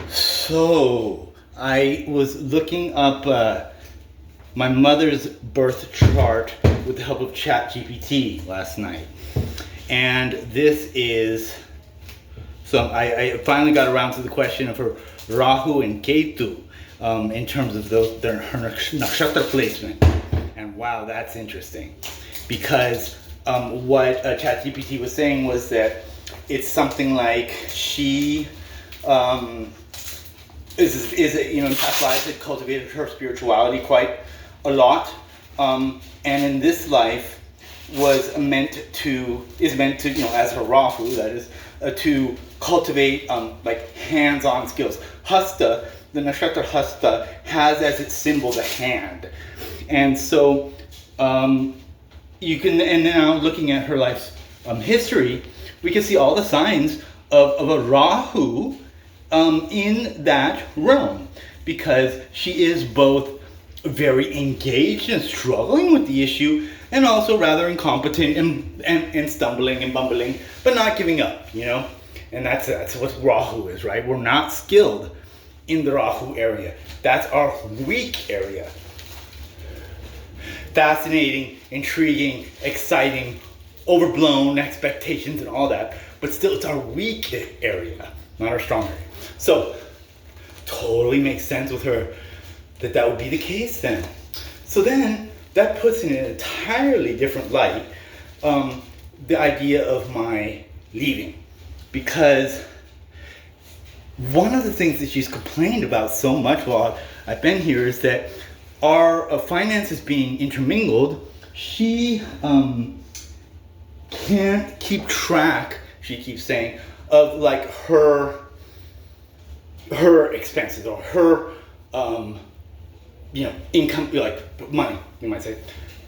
So, I was looking up my mother's birth chart with the help of ChatGPT last night. And this is, so I finally got around to the question of her Rahu and Ketu in terms of her nakshatra placement. And wow, that's interesting. Because what ChatGPT was saying was that it's something like she in past lives had cultivated her spirituality quite a lot, and in this life is meant to as her Rahu, that is, to cultivate like hands-on skills. Hasta, the nakshatra Hasta, has as its symbol the hand, and so you can. And now looking at her life's history, we can see all the signs of a Rahu in that realm, because she is both very engaged and struggling with the issue, and also rather incompetent and stumbling and bumbling, but not giving up, And that's what Rahu is, right? We're not skilled in the Rahu area. That's our weak area. Fascinating, intriguing, exciting, overblown expectations and all that, but still it's our weak area, not our strong area. So, totally makes sense with her that would be the case then. So then, that puts in an entirely different light the idea of my leaving. Because one of the things that she's complained about so much while I've been here is that our finances being intermingled, she can't keep track, she keeps saying, of like her expenses or her income, like money, you might say.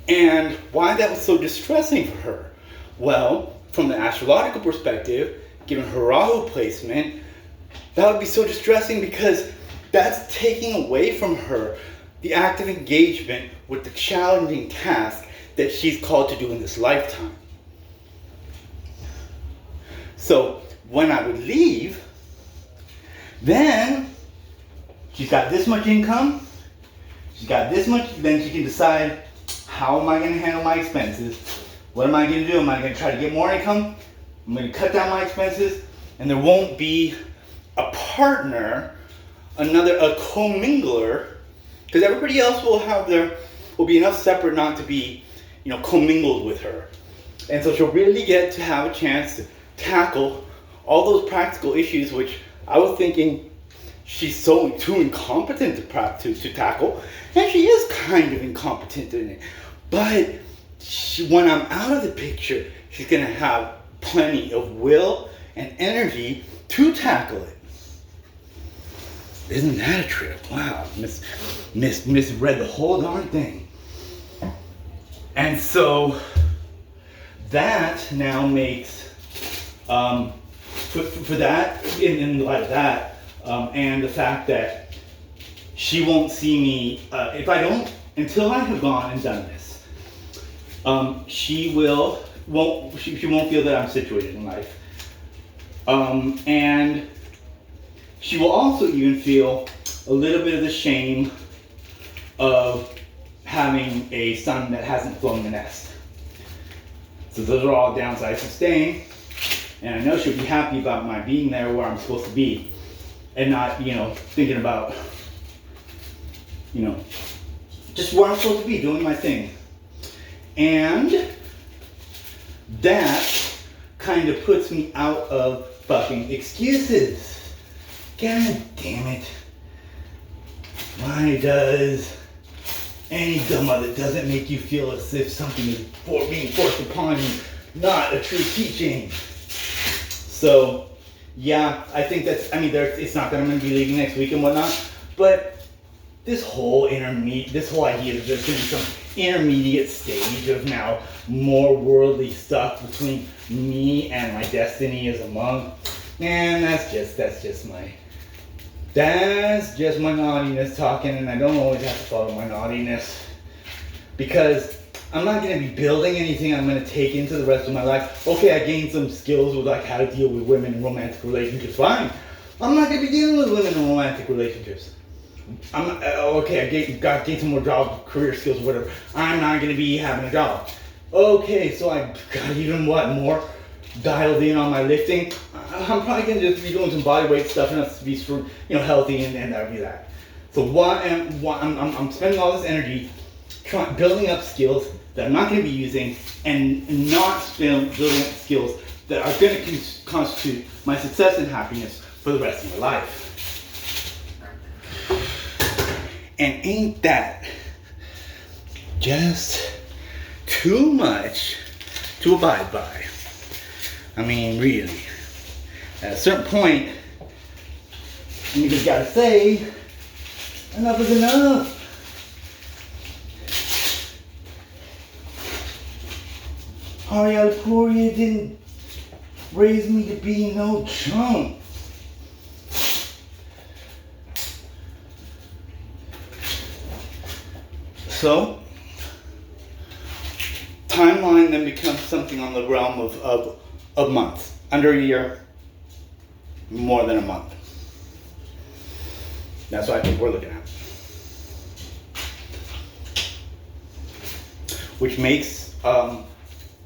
And why that was so distressing for her? Well, from the astrological perspective, given her Rahu placement, that would be so distressing because that's taking away from her the active engagement with the challenging task that she's called to do in this lifetime. So when I would leave, then she's got this much income, she's got this much, then she can decide, how am I going to handle my expenses? What am I going to do? Am I going to try to get more income? I'm going to cut down my expenses, and there won't be a partner, a commingler, because everybody else will be enough separate not to be, commingled with her. And so she'll really get to have a chance to tackle all those practical issues, which I was thinking she's too incompetent to tackle, and she is kind of incompetent in it. But when I'm out of the picture, she's going to have plenty of will and energy to tackle it. Isn't that a trip? Wow, misread the whole darn thing. And so that now makes, for that, in light of that, and the fact that she won't see me, until I have gone and done this, she won't feel that I'm situated in life. And she will also even feel a little bit of the shame of having a son that hasn't flown the nest. So those are all downsides of staying. And I know she'll be happy about my being there where I'm supposed to be. And not, thinking about, just where I'm supposed to be, doing my thing. And that kind of puts me out of fucking excuses. God damn it. Why does any dhamma that doesn't make you feel as if something is being forced upon you not a true teaching? So, yeah, I think it's not that I'm going to be leaving next week and whatnot, but this whole idea that there's going to be some intermediate stage of now more worldly stuff between me and my destiny as a monk, man, that's just my naughtiness talking, and I don't always have to follow my naughtiness, because I'm not going to be building anything I'm going to take into the rest of my life. Okay, I gained some skills with how to deal with women in romantic relationships, fine. I'm not gonna be dealing with women in romantic relationships. I'm okay. I gained some more job, career skills, whatever. I'm not gonna be having a job. Okay, so I got even more dialed in on my lifting. I'm probably gonna just be doing some body weight stuff and that's to be healthy and that'll be that. So I'm spending all this energy building up skills that I'm not gonna be using and not building up skills that are gonna constitute my success and happiness for the rest of my life. And ain't that just too much to abide by? I mean, really. At a certain point, you just gotta say, enough is enough. Ariel Poirier didn't raise me to be no chump. So, timeline then becomes something on the realm of months. Under a year, more than a month. That's what I think we're looking at. Which makes,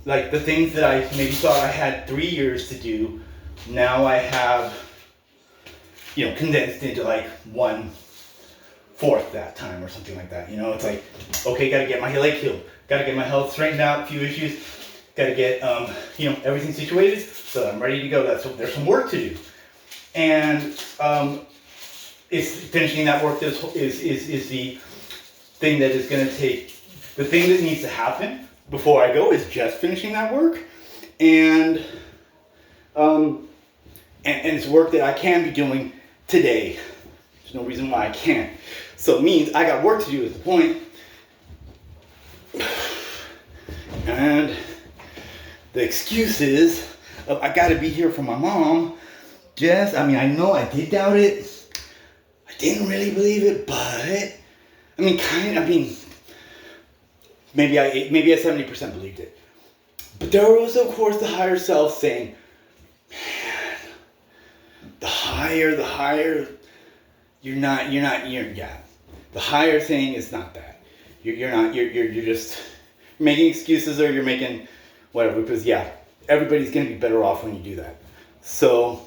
like the things that I maybe thought I had 3 years to do, now I have, condensed into like 1/4 that time or something like that. It's like, okay, gotta get my leg healed, gotta get my health straightened out, a few issues, gotta get, everything situated so that I'm ready to go. There's some work to do. And it's finishing that work that is the thing that is gonna take, the thing that needs to happen before I go is just finishing that work. And it's work that I can be doing today. There's no reason why I can't. So it means I got work to do at the point. And the excuses of I gotta be here for my mom, I know I did doubt it. I didn't really believe it, but maybe I 70% believed it. But there was of course the higher self saying, man, the higher, the higher thing is not that. You're just making excuses or you're making whatever, because everybody's gonna be better off when you do that. So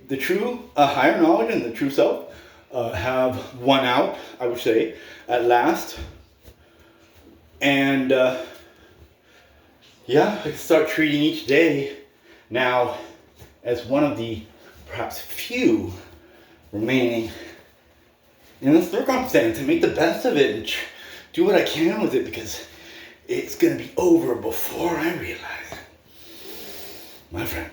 the true higher knowledge and the true self have won out, I would say, at last. And I can start treating each day now as one of the perhaps few remaining in the circumstance and make the best of it and do what I can with it, because it's going to be over before I realize it. My friend.